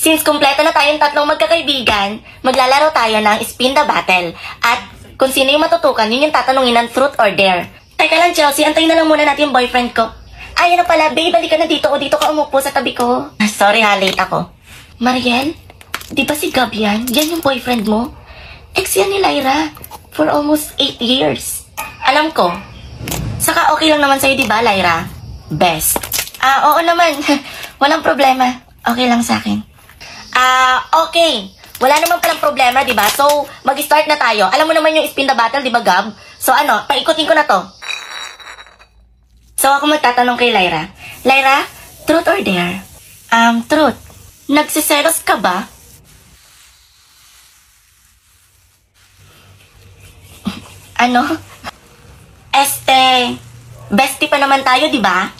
Since kumpleto na tayong tatlong magkakaibigan, maglalaro tayo ng Spin the Battle. At kung sino yung matutukan, yun yung tatanungin ng truth or dare. Teka lang, Chelsea, antayin na lang muna natin yung boyfriend ko. Ay, ano pala, babe, balik ka na dito o dito ka umupo sa tabi ko. Sorry ha, late ako. Mariel, di ba si Gab yan? Yan yung boyfriend mo? Ex yan ni Lyra. For almost 8 years. Alam ko. Saka okay lang naman sa'yo, di ba, Lyra? Best. Oo naman. Walang problema. Okay lang sa akin. Okay. Wala naman palang problema, di ba? So, mag-start na tayo. Alam mo naman yung Spin the Battle, di ba, Gab? So, paikutin ko na to. So, ako magtatanong kay Lyra. Lyra, truth or dare? Truth. Nagsiselos ka ba? Bestie pa naman tayo, di ba?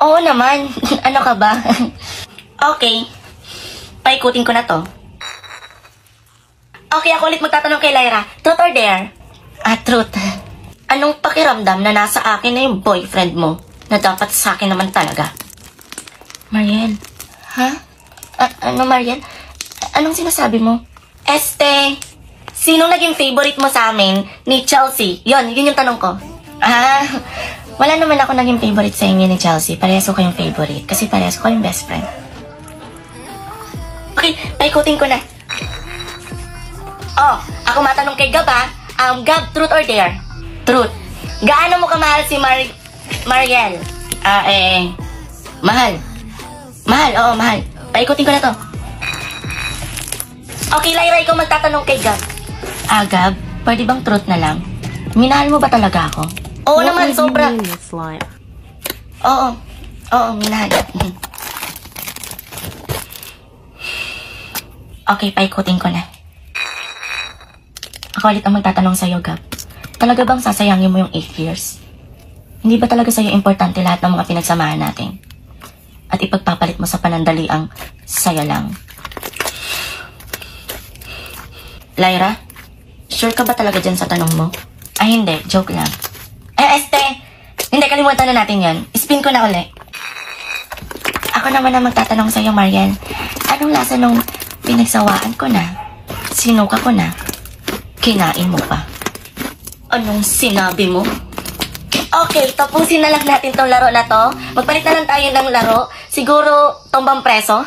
Oo naman. Ano ka ba? Okay. Paikutin ko na to. Okay, ako ulit magtatanong kay Lyra. Truth or dare? Truth. Anong pakiramdam na nasa akin na yung boyfriend mo na dapat sa akin naman talaga? Mariel. Ha? Mariel? Anong sinasabi mo? Sinong naging favorite mo sa amin ni Chelsea? Yun yung tanong ko. Wala naman ako naging favorite sa inyo ni Chelsea. Parehas ko kayong favorite kasi parehas ko kayong best friend. Okay, paikutin ko na. Ako matanong kay Gab ha. Gab, truth or dare? Truth. Gaano mo kamahal si Mariel? Mahal. Mahal, oo, mahal. Paikutin ko na to. Okay, Lyra, ikaw magtatanong kay Gab. Gab, pwede bang truth na lang? Minahal mo ba talaga ako? Oo naman, sobra. Oo, minahal. Okay, paikutin ko na. Ako ulit ang magtatanong sa'yo, Gab. Talaga bang sasayangin mo yung 8 years? Hindi ba talaga sa'yo importante lahat ng mga pinagsamahan natin? At ipagpapalit mo sa panandaliang sa'yo lang? Lyra, sure ka ba talaga dyan sa tanong mo? Hindi. Joke lang. Hindi, kalimutan na natin yan. Spin ko na uli. Ako naman ang magtatanong sa'yo, Mariel. Anong lasa nung pinagsawaan ko na? Sinuka ko na? Kinain mo pa? Anong sinabi mo? Okay, tapusin na lang natin tong laro na to. Magpalit na lang tayo ng laro. Siguro, tombang preso?